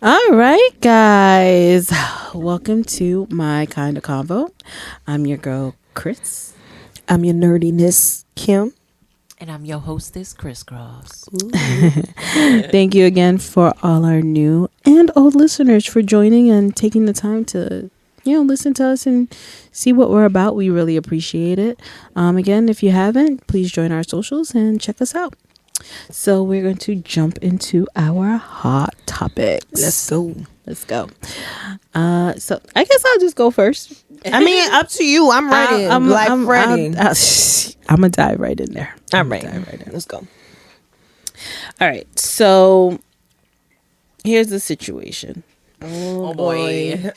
All right, guys. Welcome to my kind of convo. I'm your girl, Criss. I'm your nerdiness, Kim. And I'm your hostess, Criss Cross. Thank you again for all our new and old listeners for joining and taking the time to, listen to us and see what we're about. We really appreciate it. Again, if you haven't, please join our socials and check us out. So we're going to jump into our hot topics. Let's go. So I guess I'll just go first. I mean, up to you. I'm ready. I'm ready. I'm going to dive right in there. I'm ready. Let's go. All right. So here's the situation. Oh boy.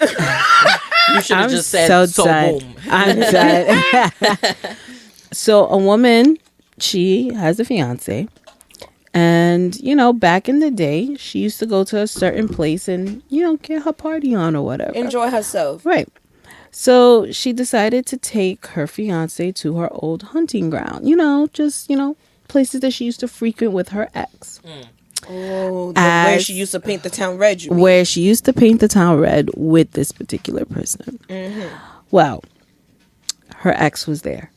You should have just said so boom. I'm done. So a woman, she has a fiance. And, back in the day, she used to go to a certain place and, get her party on or whatever. Enjoy herself. Right. So she decided to take her fiance to her old hunting ground. Places that she used to frequent with her ex. Oh, where she used to paint the town red. Where she used to paint the town red with this particular person. Mm-hmm. Well, her ex was there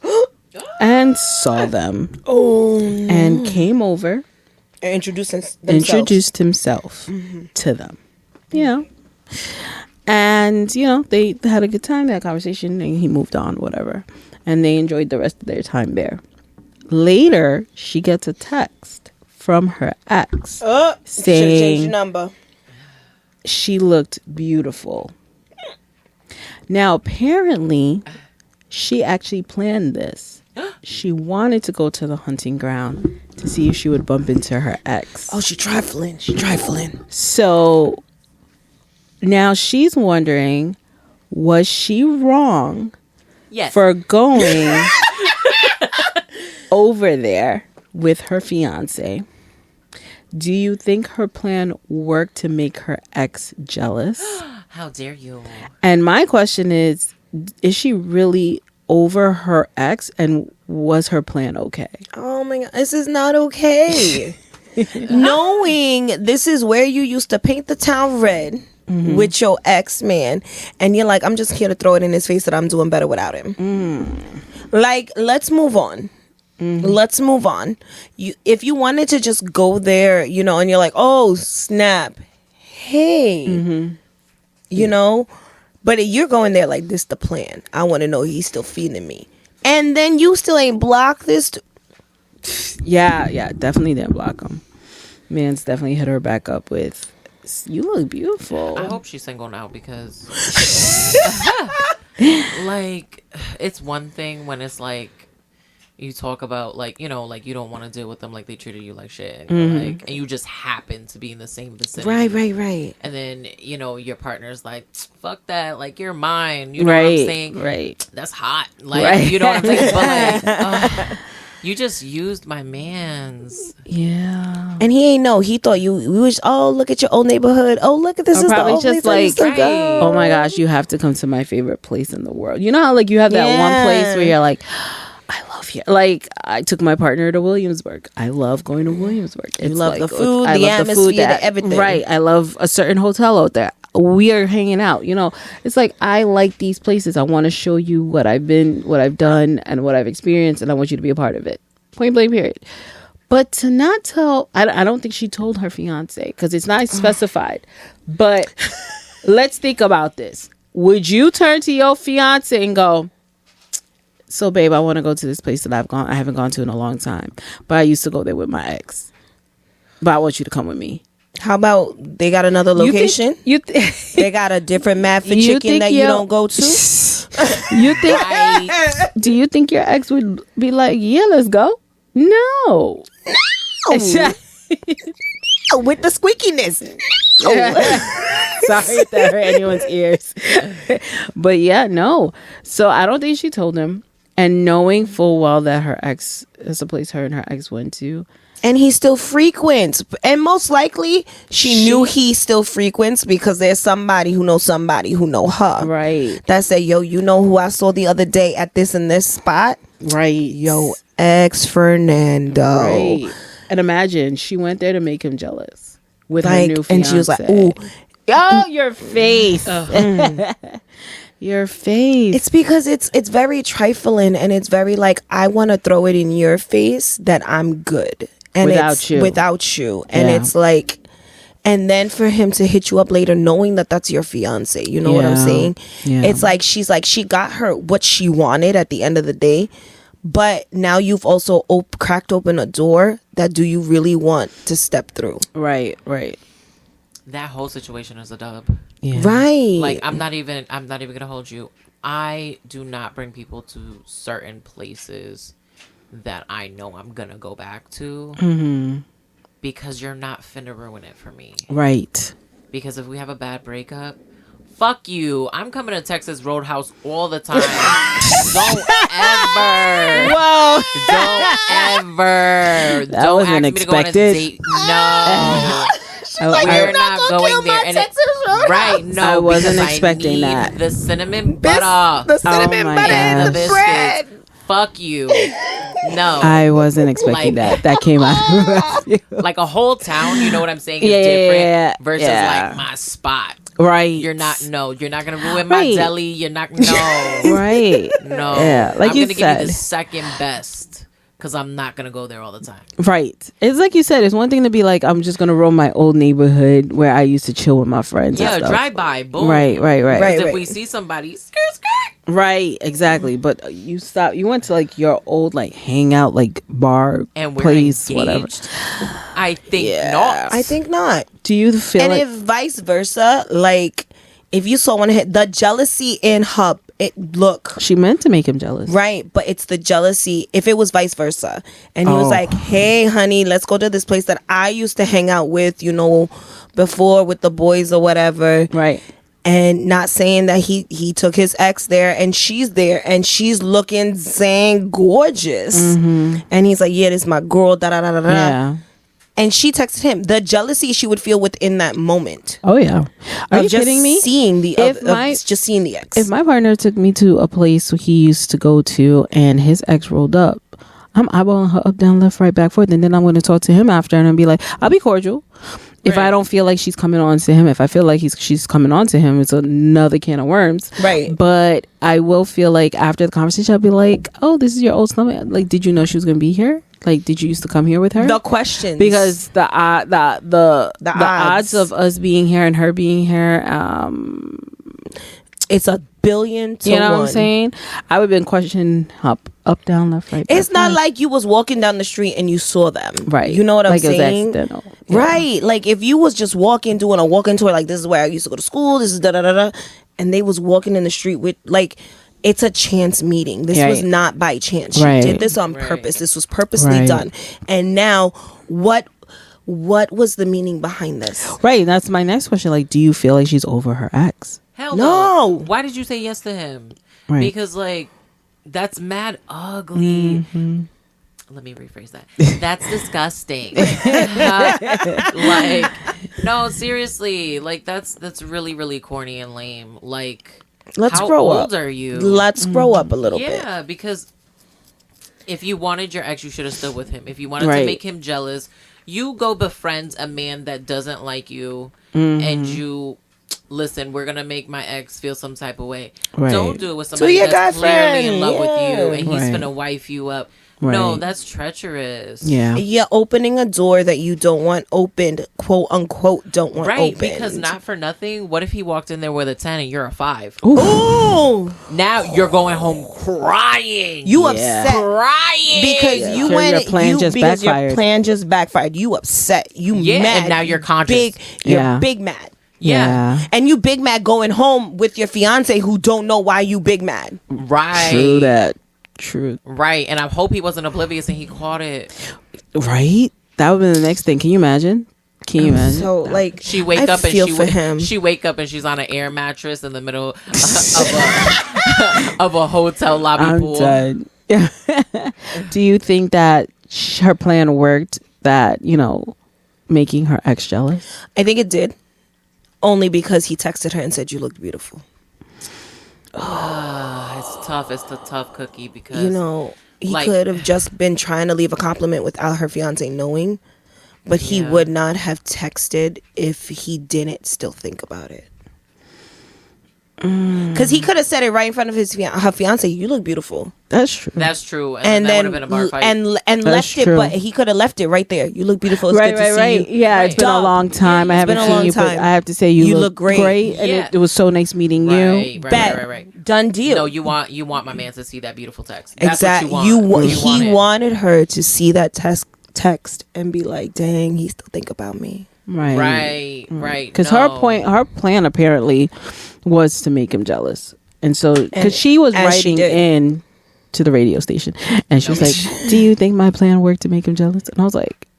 and saw them. Oh, no. And came over. And introduced himself to them. And, they had a good time, they had a conversation, and he moved on, whatever. And they enjoyed the rest of their time there. Later, she gets a text from her ex saying your number. She looked beautiful. Now, apparently, she actually planned this. She wanted to go to the hunting ground to see if she would bump into her ex. Oh, she's trifling. So now she's wondering, was she wrong for going over there with her fiance? Do you think her plan worked to make her ex jealous? How dare you? And my question is she really over her ex, and was her plan okay? Oh my God, this is not okay. Knowing this is where you used to paint the town red with your ex man, and you're like, I'm just here to throw it in his face that I'm doing better without him. Like, let's move on. Let's move on. If you wanted to just go there, and you're like, oh snap, hey, but you're going there like, this the plan. I want to know he's still feeding me. And then you still ain't blocked this. Yeah, definitely didn't block him. Man's definitely hit her back up with, you look beautiful. I hope she's single now because, like, it's one thing when it's like, you talk about like, you don't want to deal with them like they treated you like shit. Like, and you just happen to be in the same vicinity. Right. And then, your partner's like, fuck that. Like, you're mine. You know what I'm saying? Right. That's hot. Like, you know what I'm saying? But like, you just used my man's. Yeah. And he ain't know. He thought we was, look at your old neighborhood. Oh, look at this. Is probably the old just place I used to go. oh my gosh, you have to come to my favorite place in the world. You know how like you have that one place where you're like, I love here. Like, I took my partner to Williamsburg. I love going to Williamsburg. You love the food, the atmosphere, everything. Right. I love a certain hotel out there. We are hanging out. It's like, I like these places. I want to show you what I've done, and what I've experienced, and I want you to be a part of it. Point blank, period. But to not tell, I don't think she told her fiance because it's not specified. But let's think about this. Would you turn to your fiance and go, so babe, I want to go to this place that I haven't gone to in a long time, but I used to go there with my ex, but I want you to come with me? How about they got another location? They got a different mad for chicken that you don't go to? You think? Right. Do you think your ex would be like, yeah, let's go? No. With the squeakiness. Sorry if that hurt anyone's ears. But yeah, no. So I don't think she told him. And knowing full well that her ex is a place her and her ex went to. And he still frequents. And most likely she knew he still frequents because there's somebody who knows her. Right. That said, yo, you know who I saw the other day at this and this spot? Right. Yo, ex Fernando. Right. And imagine she went there to make him jealous with her new fiance. And she was like, ooh. Oh, your face. Your face. It's because it's very trifling, and it's very like, I want to throw it in your face that I'm good and without you. And it's like, and then for him to hit you up later knowing that that's your fiance, you know what I'm saying? Yeah. It's like, she got her what she wanted at the end of the day, but now you've also cracked open a door that do you really want to step through? Right. That whole situation is a dub. Yeah. Right. Like, I'm not even gonna hold you. I do not bring people to certain places that I know I'm gonna go back to. Mm-hmm. Because you're not finna ruin it for me. Right. Because if we have a bad breakup, fuck you. I'm coming to Texas Roadhouse all the time. Don't ever. Whoa. Don't ever. That don't wasn't ask me to go on a expected. date. No. We're not going there. And right, no. I wasn't because expecting I need that. The cinnamon butter. The cinnamon butter and the bread. Fuck you. No. I wasn't expecting that. That came out. Like a whole town, you know what I'm saying, is different versus like my spot. Right. You're not gonna ruin my deli. You're not Right. No. Yeah. Like I'm you gonna said. give you the second best. Because I'm not going to go there all the time. Right. It's like you said, it's one thing to be like, I'm just going to roam my old neighborhood where I used to chill with my friends. Yeah, drive by. Boom. Right. Because if we see somebody, skirt. Right, exactly. But you went to like your old like hangout, like bar and we're place, engaged. Whatever. I think not. I think not. Do you feel and like... if vice versa, like if you saw one hit the jealousy in her, she meant to make him jealous, right? But it's the jealousy. If it was vice versa, and he was like, "Hey, honey, let's go to this place that I used to hang out with, you know, before with the boys or whatever," right? And not saying that he took his ex there, and she's there, and she's looking, saying gorgeous, and he's like, "Yeah, this is my girl." Da da da da da. Yeah. And she texted him the jealousy she would feel within that moment. Oh yeah, are you kidding me? Seeing just seeing the ex. If my partner took me to a place he used to go to and his ex rolled up, I'm eyeballing her up, down, left, right, back, forth, and then I'm going to talk to him after and I'll be like, I'll be cordial. If I don't feel like she's coming on to him, if I feel like she's coming on to him, it's another can of worms. Right. But I will feel like after the conversation, I'll be like, oh, this is your old stomach. Like, did you know she was going to be here? Like, did you used to come here with her? The questions. Because the odds of us being here and her being here, it's a billion to you know one. What I'm saying? I would have been questioning up, down, left, right. It's not like you was walking down the street and you saw them. Right. You know what I'm saying? Like it was accidental. Yeah. Right. Like if you was just doing a walking tour, like this is where I used to go to school, this is da da da da, and they was walking in the street with like, it's a chance meeting. This was not by chance. She did this on purpose. This was purposely done. And now what was the meaning behind this? Right. That's my next question. Like, do you feel like she's over her ex? Hell no. Why did you say yes to him? Right. Because like that's mad ugly. Mm-hmm. Let me rephrase that. That's disgusting. Like, no, seriously. Like that's really, really corny and lame. Like, let's how grow old up. Are you? Let's grow up a little bit. Yeah, because if you wanted your ex, you should have stood with him. If you wanted to make him jealous, you go befriend a man that doesn't like you, and you listen. We're gonna make my ex feel some type of way. Right. Don't do it with somebody that's clearly in love with you, and he's gonna wife you up. Right. No, that's treacherous. Yeah. You're opening a door that you don't want opened, quote unquote, don't want opened. Right, because not for nothing, what if he walked in there with a 10 and you're a 5? Ooh. Now you're going home crying. You upset. Crying. Because you went, your plan just backfired. You upset. You mad. And now you're conscious. You're big mad. Yeah. And you big mad going home with your fiance who don't know why you big mad. Right. True that. True. Right. And I hope he wasn't oblivious and he caught it. Right. That would be the next thing. Can you imagine? So like she wake up and she wake up and she's on an air mattress in the middle of a hotel lobby pool. Done. Do you think that her plan worked, that, you know, making her ex jealous? I think it did. Only because he texted her and said you looked beautiful. It's tough. It's the tough cookie because, you know, he could have just been trying to leave a compliment without her fiance knowing. but he would not have texted if he didn't still think about it. Because he could have said it right in front of her fiance. You look beautiful. That's true. That's true. And then that would have been a bar fight. And left it, but he could have left it right there. You look beautiful. It's good to see you. Yeah, it's been a long time. I haven't seen you, but I have to say you look great. And it was so nice meeting you. Right. Done deal. No, you want my man to see that beautiful text. That's exactly. What you want. He wanted her to see that text and be like, "Dang, he still think about me." Right. Because her plan apparently was to make him jealous, and so because she was writing in to the radio station, and she was like, "Do you think my plan worked to make him jealous?" And I was like,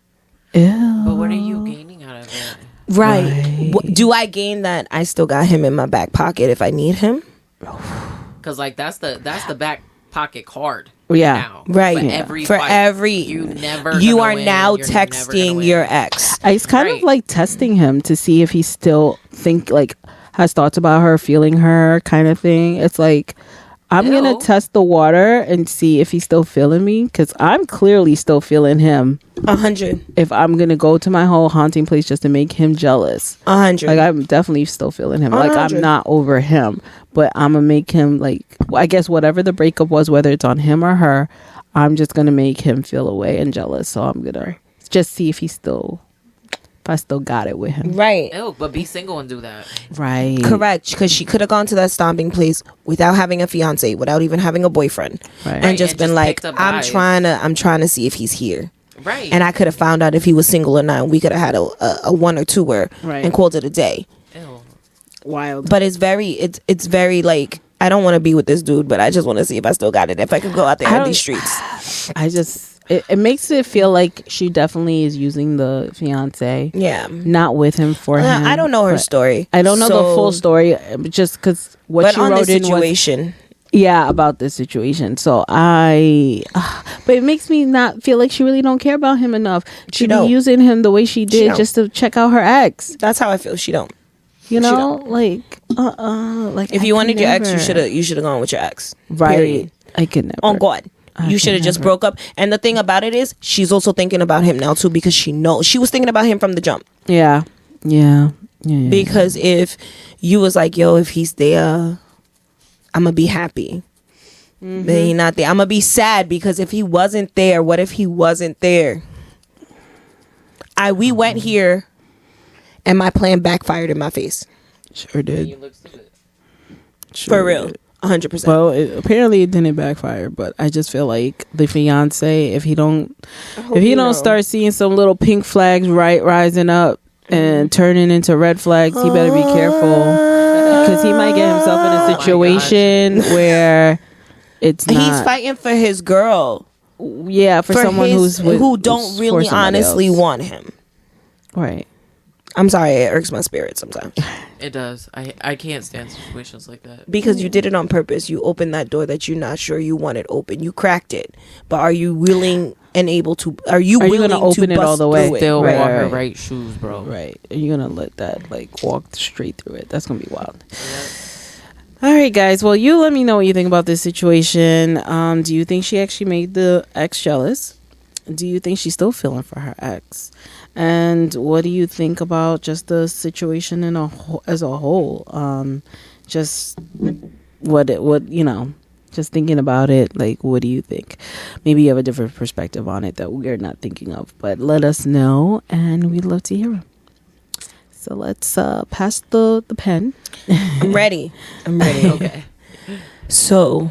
"Ew." But what are you gaining out of it? Right. Do I gain that I still got him in my back pocket if I need him? Because like that's the back pocket card. Yeah. Now. Right. For every you are now texting your ex. It's kind of like testing him to see if he still has thoughts about her, feeling her, kind of thing. It's like, I'm gonna test the water and see if he's still feeling me, because I'm clearly still feeling him. 100. If I'm gonna go to my whole haunting place just to make him jealous, 100. like I'm definitely still feeling him. 100. Like I'm not over him, but I'm gonna make him, like, I guess whatever the breakup was, whether it's on him or her, I'm just gonna make him feel away and jealous. So I'm gonna just see if I still got it with him. Right. Ew, but be single and do that. Right. Correct. Because she could have gone to that stomping place without having a fiance, without even having a boyfriend, and just been like, I'm trying to see if he's here. Right. And I could have found out if he was single or not. And we could have had a one or two and called it a day. Ew. Wild. But it's very like, I don't want to be with this dude, but I just want to see if I still got it. If I could go out there in these streets. It makes it feel like she definitely is using the fiance. Yeah. Not with him for him. I don't know her story. I don't know the full story, just because what she wrote in situation. About this situation. So but it makes me not feel like she really don't care about him enough. She be using him the way she did just to check out her ex. That's how I feel. She don't. You know, like if you wanted your ex, you should have gone with your ex. Right. Period. I could never. On God. You should have just broke up. And the thing about it is, she's also thinking about him now too, because she knows she was thinking about him from the jump. Yeah. Because if you was like, yo, if he's there, I'm gonna be happy. But he not there. I'm gonna be sad, because if he wasn't there, what if he wasn't there? We went here, and my plan backfired in my face. Sure did. You look stupid. For real. 100%. Well, apparently it didn't backfire, but I just feel like the fiance, if he don't start seeing some little pink flags rising up and turning into red flags, he better be careful, because he might get himself in a situation where it's not. He's fighting for his girl. Yeah, for someone who don't really honestly want him. Right. I'm sorry, it irks my spirit sometimes. It does. I can't stand situations like that. Because you did it on purpose. You opened that door that you're not sure you wanted open. You cracked it. But are you willing and able to... Are you willing to open it all the way? Still wear her right shoes, bro. Right. Are you going to let that walk straight through it? That's going to be wild. All right, guys. Well, you let me know what you think about this situation. Do you think she actually made the ex jealous? Do you think she's still feeling for her ex? And what do you think about just the situation as a whole? Just just thinking about it, like, what do you think? Maybe you have a different perspective on it that we're not thinking of, but let us know, and we'd love to hear it. So let's pass the pen. I'm ready. Okay. So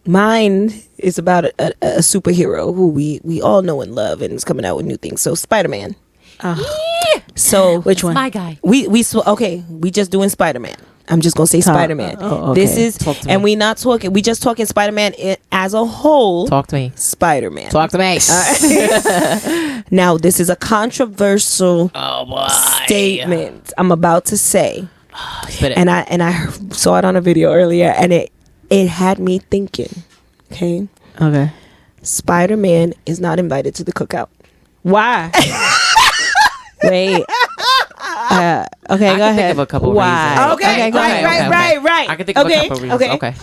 mine is about a superhero who we all know and love, and is coming out with new things. So Spiderman. So which one? My guy. We just doing Spiderman. I'm just gonna say Spiderman. Oh, okay. This is, and we not talking. We just talking Spiderman as a whole. Talk to me. Spiderman. Talk to me. Now this is a controversial statement I'm about to say, and I saw it on a video earlier, and it had me thinking. Okay. Spider-Man is not invited to the cookout. Why? Wait. Okay, go ahead. Think of a couple Why? reasons. Okay, right. I can think of a couple reasons. Okay.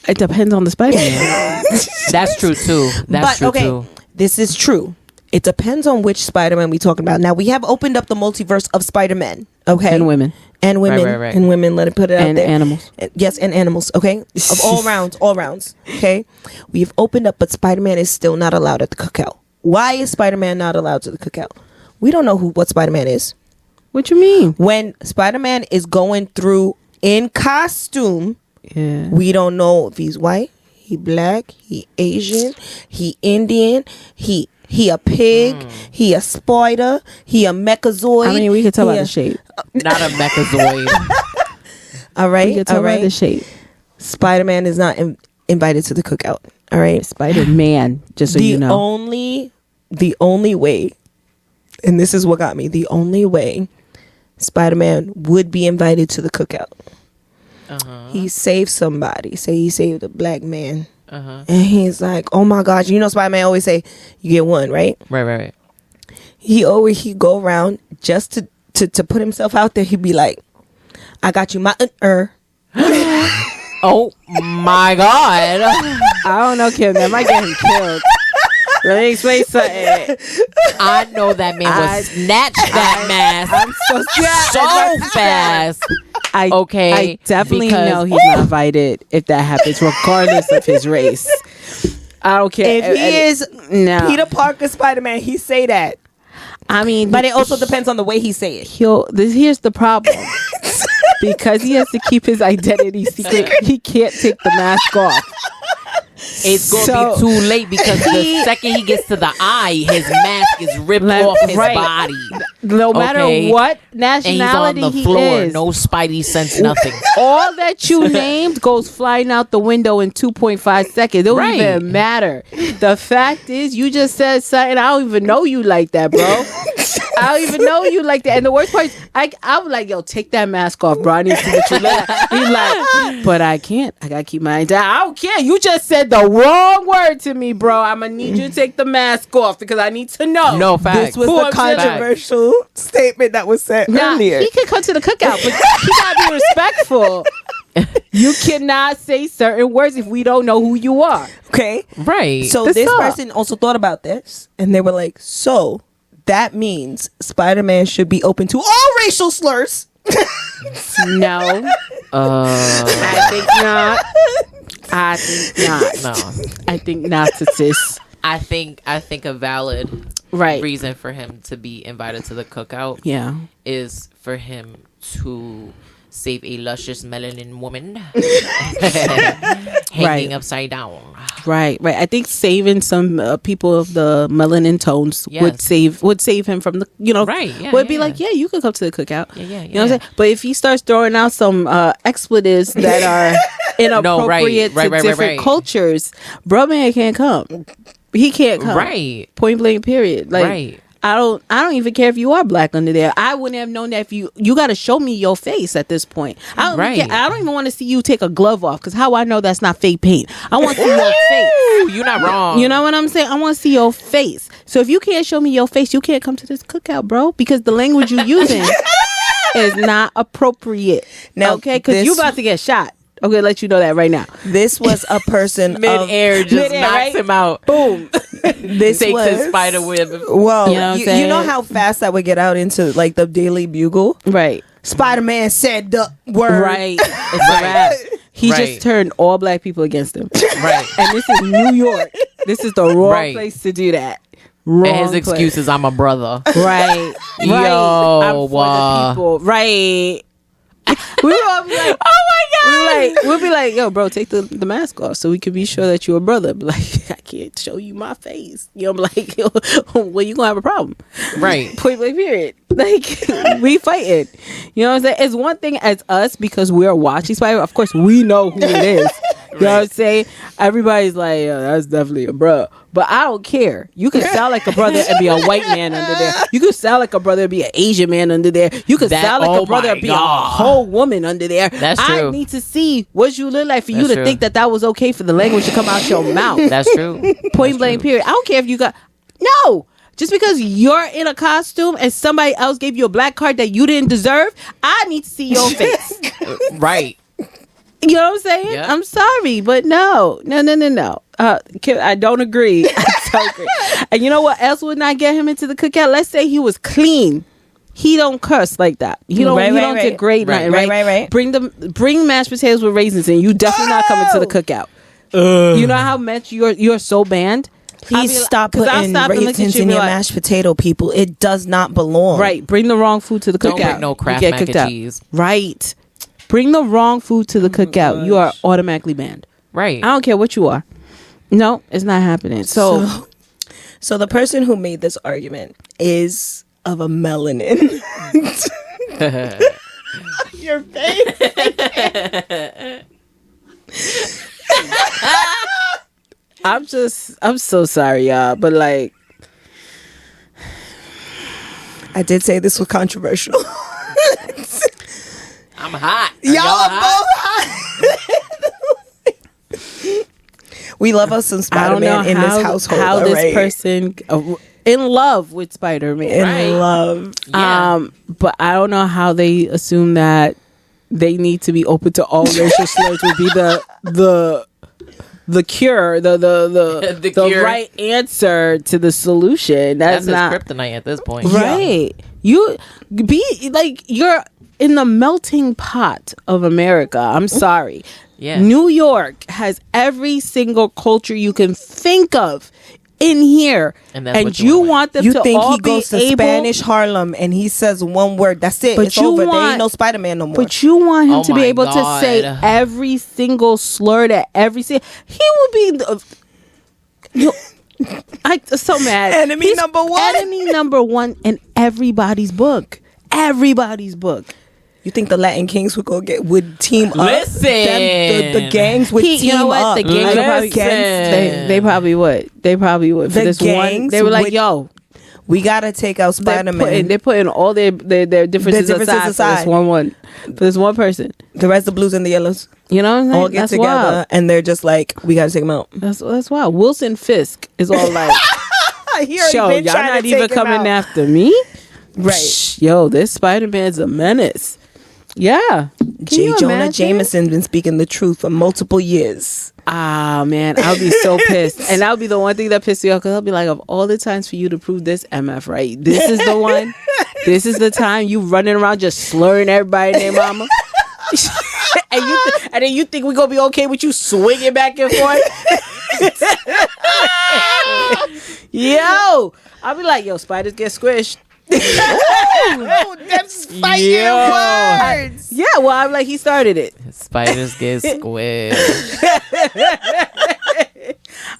It depends on the Spider-Man. That's true too. That's true too. This is true. It depends on which Spider-Man we talking about. Now we have opened up the multiverse of Spider-Man. Okay, And women. Right. and women. Let it put it out And there. animals. Yes, and animals. Okay, of all rounds. Okay, we've opened up, but Spider-Man is still not allowed at the cookout. Why is Spider-Man not allowed to the cookout? We don't know what Spider-Man is. What you mean? When Spider-Man is going through in costume, Yeah. we don't know if he's white, he black, he Asian, he Indian, he a pig, he a spider, he a mechazoid. I mean, we could talk about the shape. Not a mechazoid. All right, We could talk about the shape. Spider-Man is not invited to the cookout. All right, Spider-Man, just so you know. The only way, and this is what got me, the only way Spider-Man would be invited to the cookout. He saved somebody. Say he saved a black man. And he's like, oh my gosh, you know Spider-Man always say you get one, right? Right. He go around just to put himself out there. He'd be like, I got you my Oh my God. I don't know, Kim. That might get him killed. Let me explain something. I know that man would snatch that mask I'm so fast. I definitely know he's not invited if that happens, regardless of his race. I don't care. If he is Peter Parker Spider-Man, he say that. I mean, but it also depends on the way he say it. Here's the problem. Because he has to keep his identity secret, he can't take the mask off. It's going to be too late because the second he gets to the eye, his mask is ripped off his body. No matter what nationality and he's on the floor, is. no spidey sense, nothing. All that you named goes flying out the window in 2.5 seconds. It don't even matter. The fact is, you just said something. I don't even know you like that, bro. I don't even know you like that. And the worst part is, I was like, yo, take that mask off, bro. I need to see what you look like. He's like, but I can't. I got to keep my identity. I don't care. You just said the wrong word to me, bro. I'm going to need you to take the mask off because I need to know. No, facts. This was the controversial statement that was said earlier. He could come to the cookout, but he got to be respectful. You cannot say certain words if we don't know who you are. Okay? Right. So this person also thought about this, and they were like, so that means Spider-Man should be open to all racial slurs. No. I think not. I think not. No. I think not, sis. I think a valid reason for him to be invited to the cookout is for him to save a luscious melanin woman hanging upside down. Right. I think saving some people of the melanin tones would save him from the, would be like, you could come to the cookout. You know what I'm saying? But if he starts throwing out some expletives that are inappropriate to different cultures, bro, man can't come. He can't come. Right. Point blank, period. Like, I don't even care if you are black under there. I wouldn't have known that if you got to show me your face at this point. I don't even want to see you take a glove off because how I know that's not fake paint. I want to see your face. You're not wrong. You know what I'm saying? I want to see your face. So if you can't show me your face, you can't come to this cookout, bro, because the language you're using is not appropriate. Now, okay? Because you about to get shot. I'm going to let you know that right now. This was a person mid-air just knocks him out. Boom. This takes his spider web. Well, you know how fast that would get out into like the Daily Bugle? Right. Spider-Man said the word. Right. It's a wrap. He just turned all black people against him. Right. And this is New York. This is the wrong place to do that. Wrong and his excuse is I'm a brother. Right. Yo, I'm for the people. Right. We all be like, oh my god! We'll be like, yo, bro, take the mask off so we can be sure that you're a brother. But like, I can't show you my face. You know, I'm like, yo, well, you gonna have a problem, right? Point blank, period. Like, we fighting. You know what I'm saying? It's one thing as us because we're watching Spider. Of course, we know who it is. You know what I'm saying? Everybody's like, yo, that's definitely a bro. But I don't care. You can sound like a brother and be a white man under there. You can sound like a brother and be an Asian man under there. You can sound like a brother and be a whole woman under there. That's true. I need to see what you look like for you to think that was okay for the language to come out your mouth. That's true. Point blank, period. I don't care if you got... No! Just because you're in a costume and somebody else gave you a black card that you didn't deserve, I need to see your face. Right. You know what I'm saying? Yep. I'm sorry, but no. I don't agree. I don't agree. And you know what else would not get him into the cookout? Let's say he was clean. He don't curse like that. He don't degrade nothing. Right. Bring mashed potatoes with raisins in. You definitely not coming to the cookout. You know how much you're so banned. Please stop putting raisins in your mashed potato, people. It does not belong. Right. Bring the wrong food to the cookout. Don't bring no Kraft mac and cheese. Right. Bring the wrong food to the cookout. You are automatically banned. Right. I don't care what you are. No, it's not happening. So the person who made this argument is of a melanin. Your face. I'm so sorry, y'all, but like, I did say this was controversial. I'm hot. Y'all are both hot. We love us some Spider-Man in this household. How this person in love with Spider-Man, in love. Yeah. But I don't know how they assume that they need to be open to all racial slurs would be the cure, the cure. right answer to the solution. That's not kryptonite at this point. Right. Yeah. You be like, you're in the melting pot of America. I'm sorry. Yeah. New York has every single culture you can think of in here, and you want them to think all he goes to Spanish Harlem and he says one word, that's it, but it's over. There ain't no Spider-Man no more. But you want him to be able to say every single slur that he will be I'm so mad. He's enemy number one in everybody's book. You think the Latin Kings would team up? Listen, the gangs would team you know what? up. The gangs, they probably would. For this one, they were like, "Yo, we gotta take out Spider-Man." They're putting all their differences aside for this one person. The rest of the blues and the yellows, you know, what I'm saying? all get together, and they're just like, "We gotta take them out." That's wild. Wilson Fisk is all like, "Yo, y'all not even coming after me." Right. Yo, this Spider-Man's a menace. Yeah. J. Jonah Jameson's been speaking the truth for multiple years. Ah, man, I'll be so pissed. And that'll be the one thing that pisses me off, because I'll be like, of all the times for you to prove this, MF, right? This is the one. This is the time you running around just slurring everybody and their mama. and then you think we're going to be okay with you swinging back and forth? Yo, I'll be like, yo, spiders get squished. That's fighting words. Yeah, well, I'm like, he started it. Spiders get squished.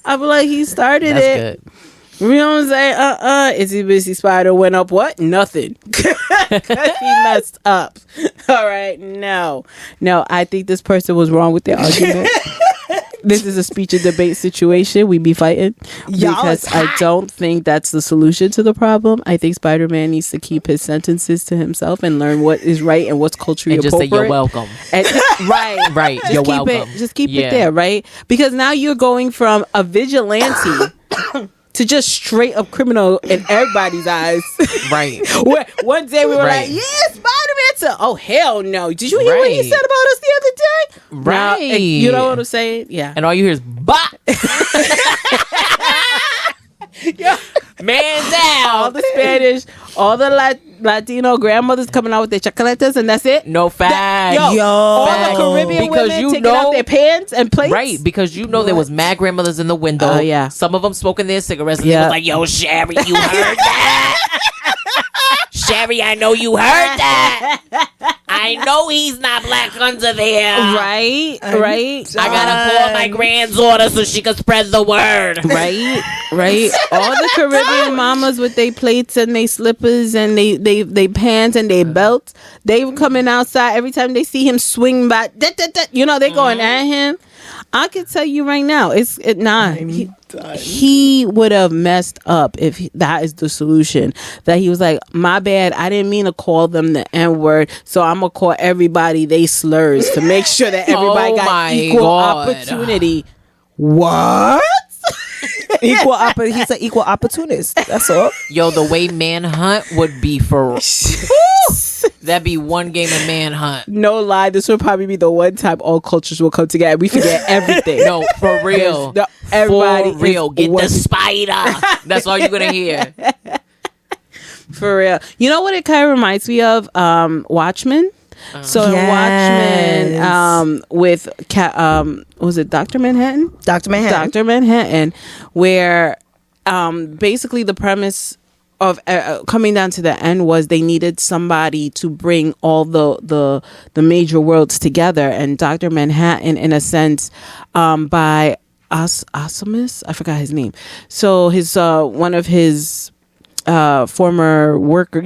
I'm like, he started That's it. Good. You know what I'm saying? Itsy Bitsy Spider went up what? Nothing. He messed up. All right, no, I think this person was wrong with their argument. This is a speech and debate situation. We be fighting because I don't think that's the solution to the problem. I think Spider-Man needs to keep his sentences to himself and learn what is right and what's culturally appropriate. And just say you're welcome. And, right. You're welcome. Just keep it there, right? Because now you're going from a vigilante to just straight up criminal in everybody's eyes. Right. Where one day we were like, yeah, Spider-Man. Oh, hell no. Did you hear what he said about us the other day? Right. Now, you know what I'm saying? Yeah. And all you hear is, bah! Man down. All the Spanish, all the Latino grandmothers coming out with their chocolates, and that's it. No facts. All the Caribbean women taking out their pants and plates. Right, because you know there was mad grandmothers in the window. Oh, yeah. Some of them smoking their cigarettes, and they was like, yo, Sherry, you heard that? Sherry, I know you heard that. I know he's not black under there. Right. I gotta call my granddaughter so she can spread the word. Right. All the Caribbean mamas with their plates and their slippers and they pants and their belts, they coming outside every time they see him swing by. You know, they going at him. I can tell you right now, he would have messed up if that is the solution. That he was like, my bad, I didn't mean to call them the N-word, so I'm gonna call everybody they slurs to make sure that everybody got equal opportunity. What? He's an equal opportunist. That's all. Yo, the way Manhunt would be for That'd be one game of manhunt. No lie, this would probably be the one time all cultures will come together. We forget everything. No, for real. No, everybody for real. Get one. the spider. That's all you're gonna hear. For real. You know what it kind of reminds me of? Watchmen. So in Watchmen, with was it Dr. Manhattan? Dr. Manhattan, where basically the premise of coming down to the end was they needed somebody to bring all the major worlds together, and Dr. Manhattan, in a sense, by Osimus, I forgot his name. So his one of his former worker,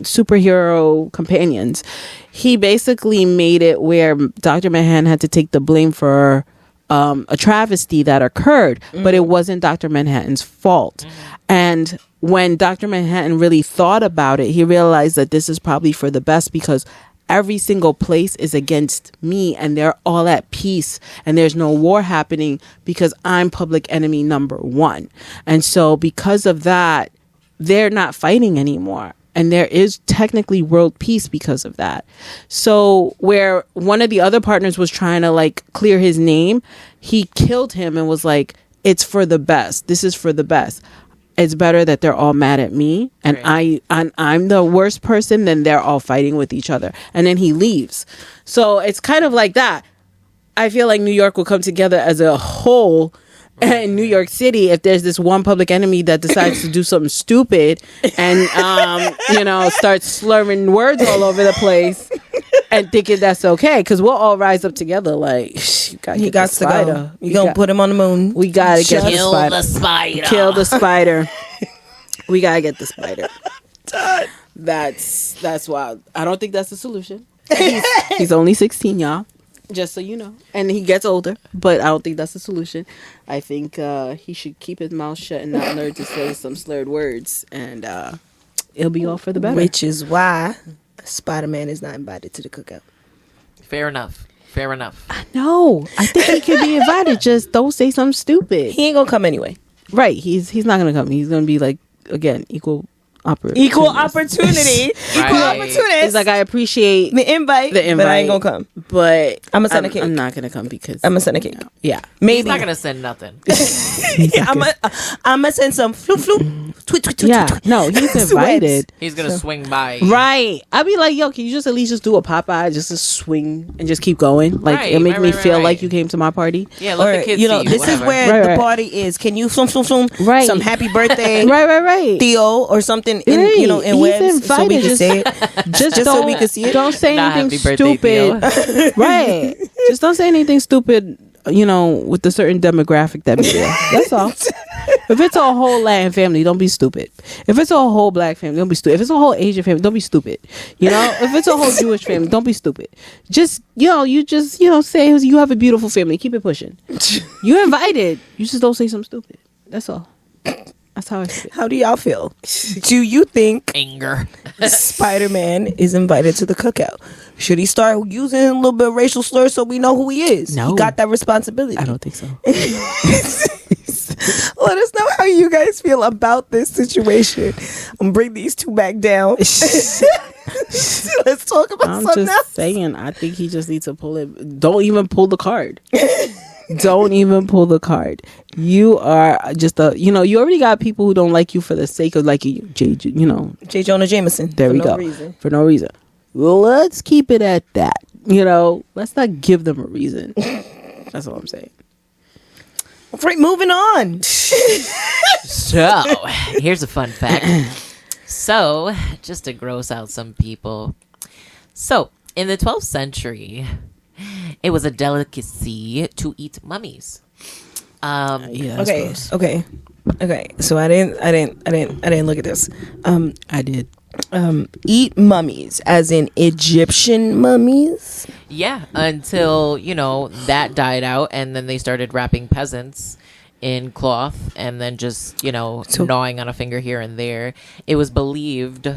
superhero companions, he basically made it where Dr. Manhattan had to take the blame for a travesty that occurred, but it wasn't Dr. Manhattan's fault. And when Dr. Manhattan really thought about it, he realized that this is probably for the best, because every single place is against me and they're all at peace and there's no war happening because I'm public enemy number one. And so because of that, they're not fighting anymore. And there is technically world peace because of that. So where one of the other partners was trying to like clear his name, he killed him and was like, it's for the best. This is for the best. It's better that they're all mad at me and I'm the worst person than they're all fighting with each other. And then he leaves. So it's kind of like that. I feel like New York will come together as a whole. In New York City, if there's this one public enemy that decides to do something stupid and starts slurring words all over the place and thinking that's okay, because we'll all rise up together like, you got to go. You gonna put him on the moon. We gotta get Kill the spider. Kill the spider. We gotta get the spider. That's wild. I don't think that's the solution. He's only 16, y'all. Just so you know. And he gets older, but I don't think that's the solution. I think he should keep his mouth shut and not learn to say some slurred words, and it'll be all for the better. Which is why Spider-Man is not invited to the cookout. Fair enough. No, I think he could be invited. Just don't say something stupid. He ain't gonna come anyway. Right. He's not gonna come. He's gonna be like, again, equal opportunity. Equal opportunity. It's like, I appreciate the invite, but I ain't gonna come. But I'm gonna send a cake. I'm not gonna come because I'm gonna send a cake. Yeah, maybe he's not gonna send nothing. I'm gonna send some tweet. Yeah, no, he's invited. He's gonna swing by. Right. I'd be like, yo, can you just at least just do a Popeye, just to swing and just keep going? Like, right, it'll make me feel right. like you came to my party. Yeah, let the kids see you. This is where the party is. Can you some happy birthday, right, Theo or something in he's webs, invited, so we can say it. Just so we can see it. Don't say anything stupid. Birthday, Right. Just don't say anything stupid, with a certain demographic that be there. That's all. If it's a whole Latin family, don't be stupid. If it's a whole black family, don't be stupid. If it's a whole Asian family, don't be stupid. If it's a whole Jewish family, don't be stupid. Just, say you have a beautiful family. Keep it pushing. You're invited. You just don't say something stupid. That's all. That's how I feel. How do y'all feel? Do you think anger Spider-Man is invited to the cookout? Should he start using a little bit of racial slurs so we know who he is? No. He got that responsibility. I don't think so. Let us know how you guys feel about this situation. I'm gonna bring these two back down. Let's talk about I'm something just else. saying, I think he just needs to pull it. Don't even pull the card. Don't even pull the card. You are just you already got people who don't like you for the sake of liking you. J. Jonah Jameson. There we go. For no reason. Well, let's keep it at that. Let's not give them a reason. That's all I'm saying. All right, moving on. So, here's a fun fact. So, just to gross out some people. So, in the 12th century, it was a delicacy to eat mummies. Yeah. Okay. So I didn't look at this. I did. Eat mummies, as in Egyptian mummies. Yeah, until that died out, and then they started wrapping peasants in cloth, and then just gnawing on a finger here and there. It was believed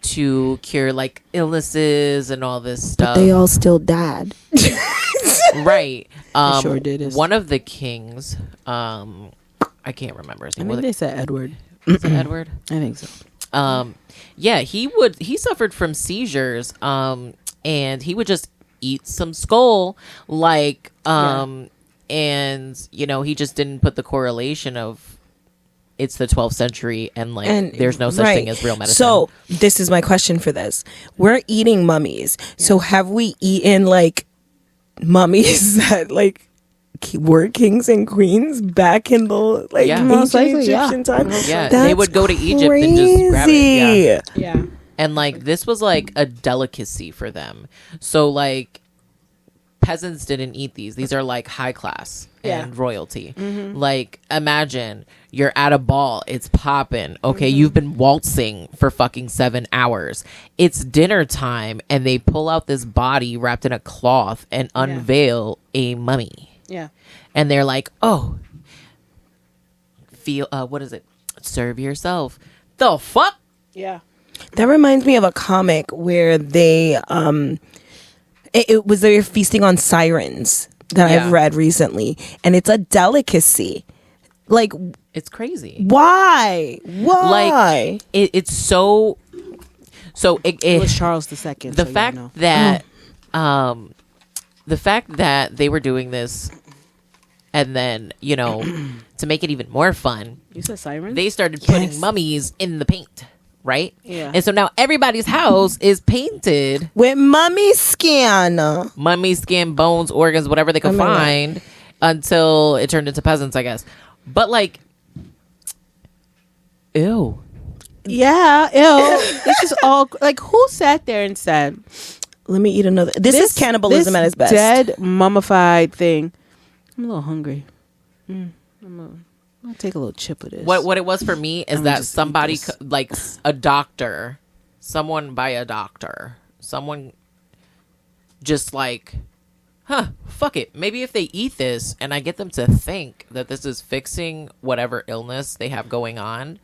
to cure like illnesses and all this stuff. But they all still died. Right. Sure did. One of the kings, I can't remember his I name. think they said Edward. Was it Edward? I think so. Yeah, he suffered from seizures, and he would just eat some skull, like, and he just didn't put the correlation of it's the 12th century and there's no such thing as real medicine. So this is my question for this: we're eating mummies, so have we eaten like mummies that like were kings and queens back in the most likely, Egyptian time? Yeah, they would go to Egypt and just grab it. Yeah. And like this was like a delicacy for them. So like peasants didn't eat these. These are like high class and royalty. Like imagine you're at a ball, it's popping. Okay, you've been waltzing for fucking 7 hours. It's dinner time and they pull out this body wrapped in a cloth and unveil a mummy. Yeah. And they're like, "Oh, feel what is it? Serve yourself." The fuck? Yeah. That reminds me of a comic where they they were feasting on sirens that I've read recently, and it's a delicacy. Like, it's crazy. Why? Like it's so it was Charles II. The fact that the fact that they were doing this, and then to make it even more fun, you said sirens. They started putting mummies in the paint. Right? Yeah. And so now everybody's house is painted with mummy skin. Mummy skin, bones, organs, whatever they could find, until it turned into peasants, I guess. But like, ew. Yeah, ew. This is all like, who sat there and said, "Let me eat another." This is cannibalism at its best. Dead, mummified thing. I'm a little hungry. I'll take a little chip of this. What it was for me is that somebody, like a doctor, someone just like, fuck it. Maybe if they eat this and I get them to think that this is fixing whatever illness they have going on,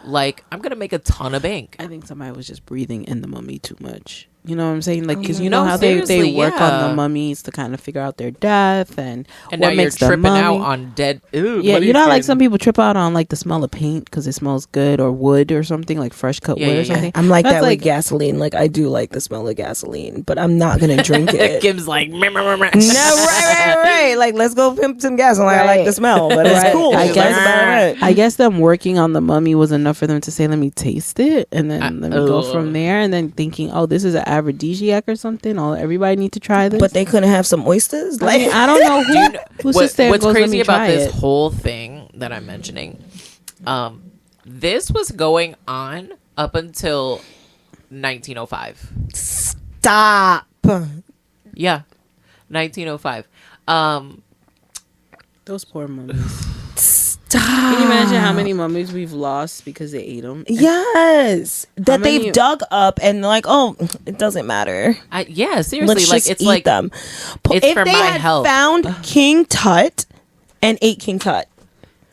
like, I'm going to make a ton of bank. I think somebody was just breathing in the mummy too much. You know what I'm saying? Like, because you know how they work on the mummies to kind of figure out their death and what now makes you're them tripping out on dead. Ew, yeah, you know, like some people trip out on like the smell of paint because it smells good, or wood or something, like fresh cut wood or something. I'm like that with gasoline. Like, I do like the smell of gasoline, but I'm not gonna drink it. Kim's like, no, right. Like, let's go pimp some gasoline. I like the smell, but it's cool. I guess them working on the mummy was enough for them to say, let me taste it, and then let me go from there. And then thinking, oh, this is an aphrodisiac or something. Oh, everybody need to try this. But they couldn't have some oysters. Like, I don't know who sits there and goes, crazy about this it. whole thing that I'm mentioning. This was going on up until 1905. Stop. Yeah, 1905. Those poor mummies. Stop. Can you imagine how many mummies we've lost because they ate them? Yes. That they've dug up and like, oh, it doesn't matter. Yeah, seriously. Let's like, just it's eat like them. It's if for they my had health. found King Tut and ate King Tut.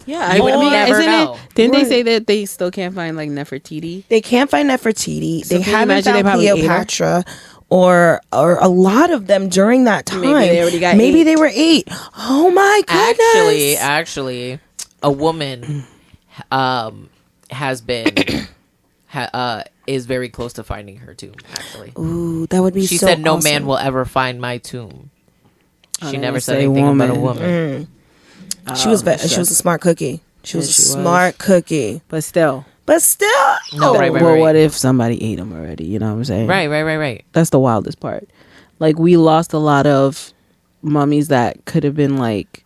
Yeah, you would never know. Didn't they say that they still can't find like Nefertiti? They can't find Nefertiti. So they haven't found Cleopatra or a lot of them during that time. Maybe they were 8. Oh my goodness. Actually, a woman has been is very close to finding her tomb. Actually, ooh, that would be. She so said, "No awesome. man will ever find my tomb." She never said say anything woman. about a woman. She was a smart cookie. She was a smart cookie. But still. No, right. Well, what if somebody ate them already? You know what I'm saying? Right. That's the wildest part. Like, we lost a lot of mummies that could have been like,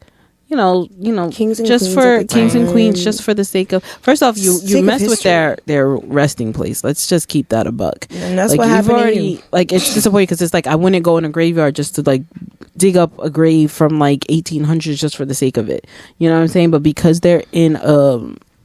you know, kings and just queens for kings and queens, just for the sake of. First off, you mess with their resting place. Let's just keep that a buck. And that's like, what happened to you. Like, it's disappointing because it's like I wouldn't go in a graveyard just to like dig up a grave from like 1800s just for the sake of it. You know what I'm saying? But because they're in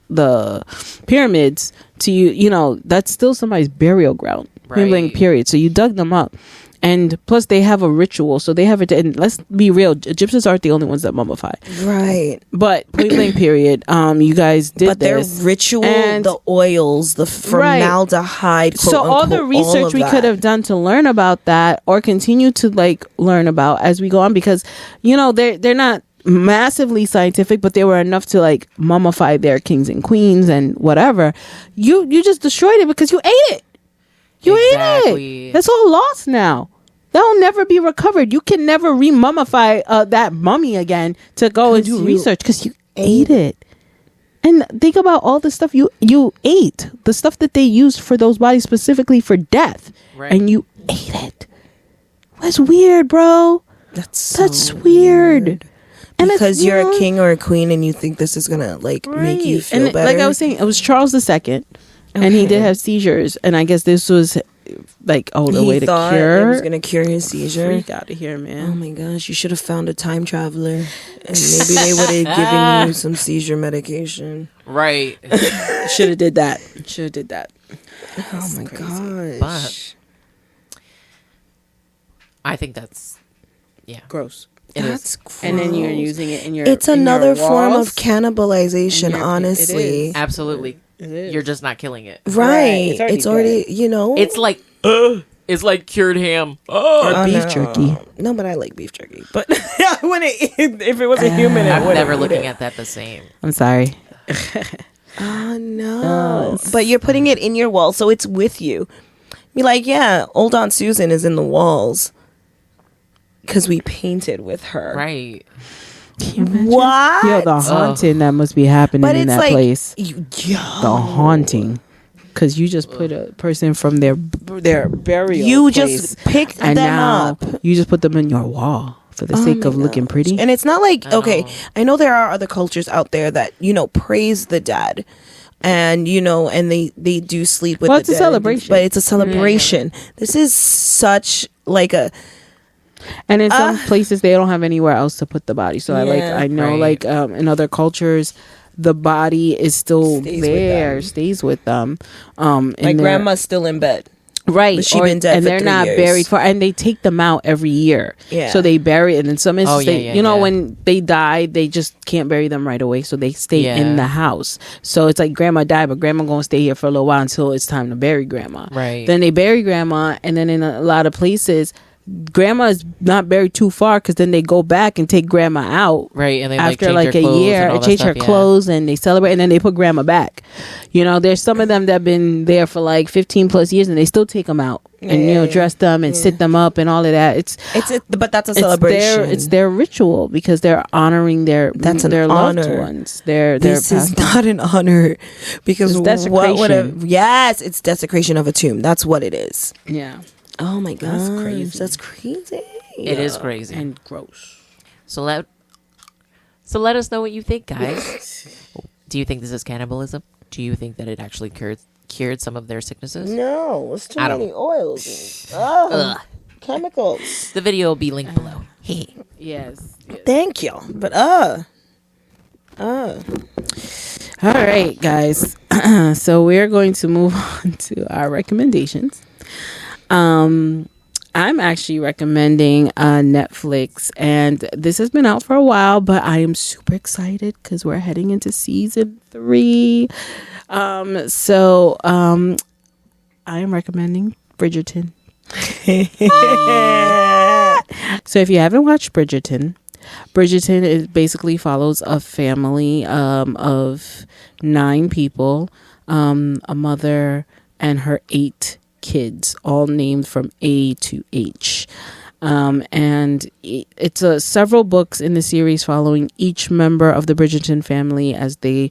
the pyramids, that's still somebody's burial ground. Right. Period. So you dug them up. And plus, they have a ritual, so they have it. And let's be real, Egyptians aren't the only ones that mummify, right? But point blank, period. You guys did but this. Their ritual, the oils, the formaldehyde. So all the research we could have done to learn about that, or continue to like learn about as we go on, because they're not massively scientific, but they were enough to like mummify their kings and queens and whatever. You just destroyed it because you ate it. You ate it. That's all lost now. That'll never be recovered. You can never re-mummify that mummy again to go and do research because you ate it. And think about all the stuff you ate, the stuff that they used for those bodies specifically for death, and you ate it. That's weird, bro. That's weird. And because you're a king or a queen and you think this is gonna like make you feel better. Like I was saying, it was Charles II, and he did have seizures, and I guess this was like the way to cure. It was gonna cure his seizure. Freak out of here, man. Oh my gosh, you should have found a time traveler, and maybe they would have given you some seizure medication. Right. Should have did that. Oh my gosh. But I think that's gross. That's gross. And then you're using it in your. It's another form of cannibalization. Honestly, absolutely. You're just not killing it. Right. It's already It's like cured ham. Or beef jerky. No, but I like beef jerky. But I wouldn't if it was a human. I'm never looking at that the same. I'm sorry. Oh no. But you're putting it in your wall, so it's with you. Be like, yeah, old Aunt Susan is in the walls because we painted with her. Right. What? Yo, the haunting that must be happening in that place. The haunting. Because you just put a person from their burial You place, just picked and them now up. You just put them in your wall for the sake of looking pretty. And it's not like, okay, I know there are other cultures out there that, praise the dead. And, and they do sleep with the dead. It's a celebration. But it's a celebration. Yeah. This is such like a... And in some places, they don't have anywhere else to put the body. So I know in other cultures, the body is still stays with them. My grandma's still in bed. Right. But she's been dead and for they're 3 not years. buried for, and they take them out every year. Yeah. So they bury it. In some instances, know, when they die, they just can't bury them right away. So they stay in the house. So it's like grandma died, but grandma going to stay here for a little while until it's time to bury grandma. Right. Then they bury grandma. And then in a lot of places, grandma is not buried too far because then they go back and take grandma out and they after change a year and change her clothes and they celebrate and then they put grandma back. There's some of them that have been there for like 15 plus years and they still take them out and dress them and sit them up and all of that. But that's a celebration. It's their ritual because they're honoring their loved ones. This is not an honor because it's desecration. It's desecration of a tomb. That's what it is. Yeah. Oh my god, that's crazy. It is crazy and gross. So let us know what you think, guys. Do you think this is cannibalism? Do you think that it actually cured some of their sicknesses? No, it's too many oils. And, chemicals. The video will be linked below. Yes. Thank you. But all right, guys. So we're going to move on to our recommendations. I'm actually recommending Netflix, and this has been out for a while, but I am super excited because we're heading into season 3. So I am recommending Bridgerton. So if you haven't watched Bridgerton basically follows a family of 9 people, a mother and her 8 kids, all named from A to H. And it's several books in the series following each member of the Bridgerton family as they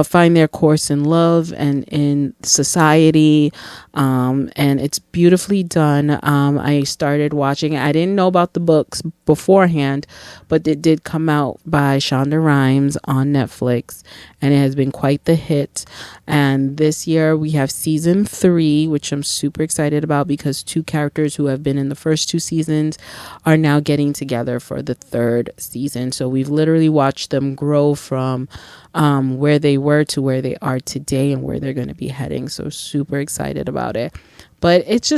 find their course in love and in society. And it's beautifully done. I started watching it. I didn't know about the books beforehand, but it did come out by Shonda Rhimes on Netflix, and it has been quite the hit. And this year we have season 3, which I'm super excited about because 2 characters who have been in the first 2 seasons are now getting together for the 3rd season. So we've literally watched them grow from where they were to where they are today and where they're going to be heading. So super excited about it. But it's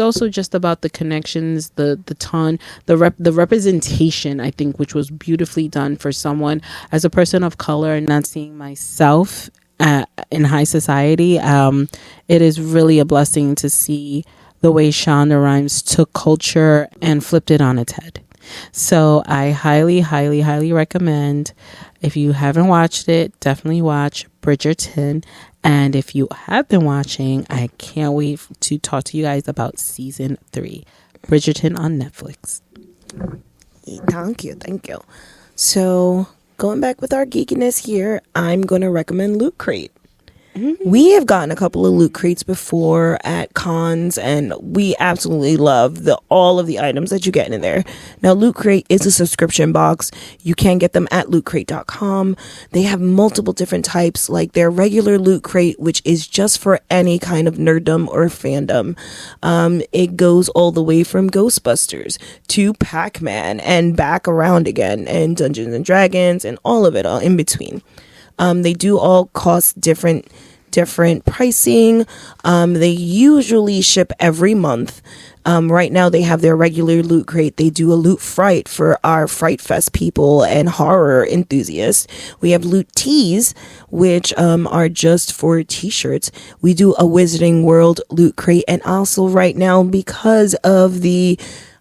also just about the connections, the representation, I think, which was beautifully done for someone as a person of color and not seeing myself in high society. It is really a blessing to see the way Shonda Rhimes took culture and flipped it on its head. So I highly, highly, highly recommend. If you haven't watched it, definitely watch Bridgerton. And if you have been watching, I can't wait to talk to you guys about season 3, Bridgerton on Netflix. Thank you. So going back with our geekiness here, I'm going to recommend Lootcrate. We have gotten a couple of loot crates before at cons, and we absolutely love all of the items that you get in there. Now, Loot Crate is a subscription box. You can get them at lootcrate.com. They have multiple different types, like their regular Loot Crate, which is just for any kind of nerddom or fandom. It goes all the way from Ghostbusters to Pac-Man and back around again, and Dungeons and Dragons and all of it all in between. They do all cost different pricing. They usually ship every month. Right now they have their regular Loot Crate. They do a Loot Fright for our Fright Fest people and horror enthusiasts. We have Loot Tees, which are just for t-shirts. We do a Wizarding World Loot Crate, and also right now, because of the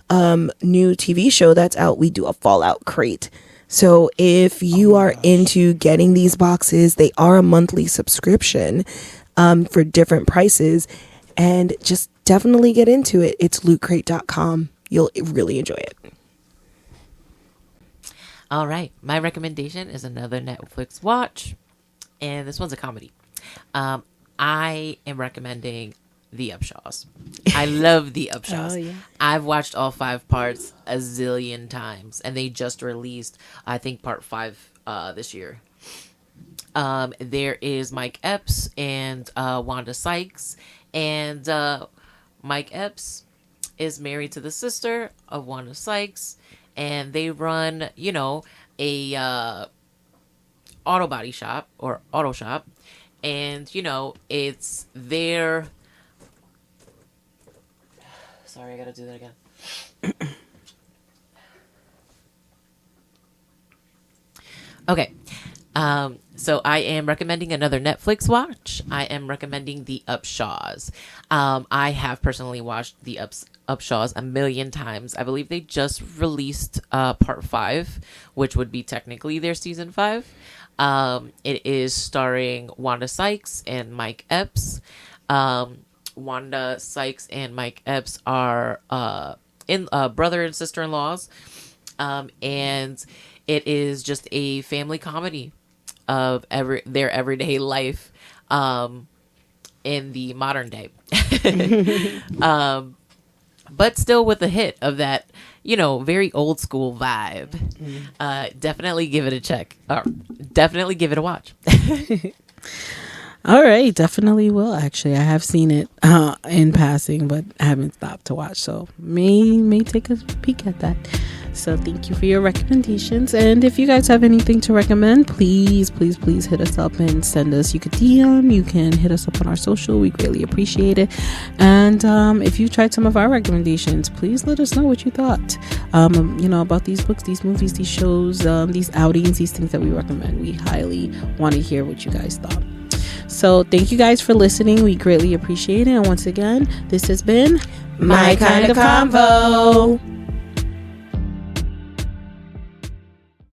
new TV show that's out, we do a Fallout Crate. So if you are into getting these boxes, they are a monthly subscription for different prices, and just definitely get into it. It's lootcrate.com. You'll really enjoy it. All right. My recommendation is another Netflix watch, and this one's a comedy. I am recommending The Upshaws. I love The Upshaws. Oh, yeah. I've watched all 5 parts a zillion times, and they just released, I think, part 5 this year. There is Mike Epps and Wanda Sykes, and Mike Epps is married to the sister of Wanda Sykes, and they run, a auto body shop or auto shop, and it's their. Sorry, I gotta do that again. Okay. So I am recommending another Netflix watch. I am recommending The Upshaws. I have personally watched The Upshaws a million times. I believe they just released part 5, which would be technically their season 5. It is starring Wanda Sykes and Mike Epps. Wanda Sykes and Mike Epps are brother and sister-in-laws, and it is just a family comedy of their everyday life in the modern day, but still with a hit of that very old school vibe. Definitely give it a check, or definitely give it a watch. All right, definitely will. Actually, I have seen it in passing, but I haven't stopped to watch, so may take a peek at that. So thank you for your recommendations, and if you guys have anything to recommend, please hit us up and send us. You can DM, you can hit us up on our social. We greatly appreciate it. And if you tried some of our recommendations, please let us know what you thought. About these books, these movies, these shows, these outings, these things that we recommend. We highly want to hear what you guys thought. So thank you guys for listening. We greatly appreciate it. And once again, this has been My Kind of Convo.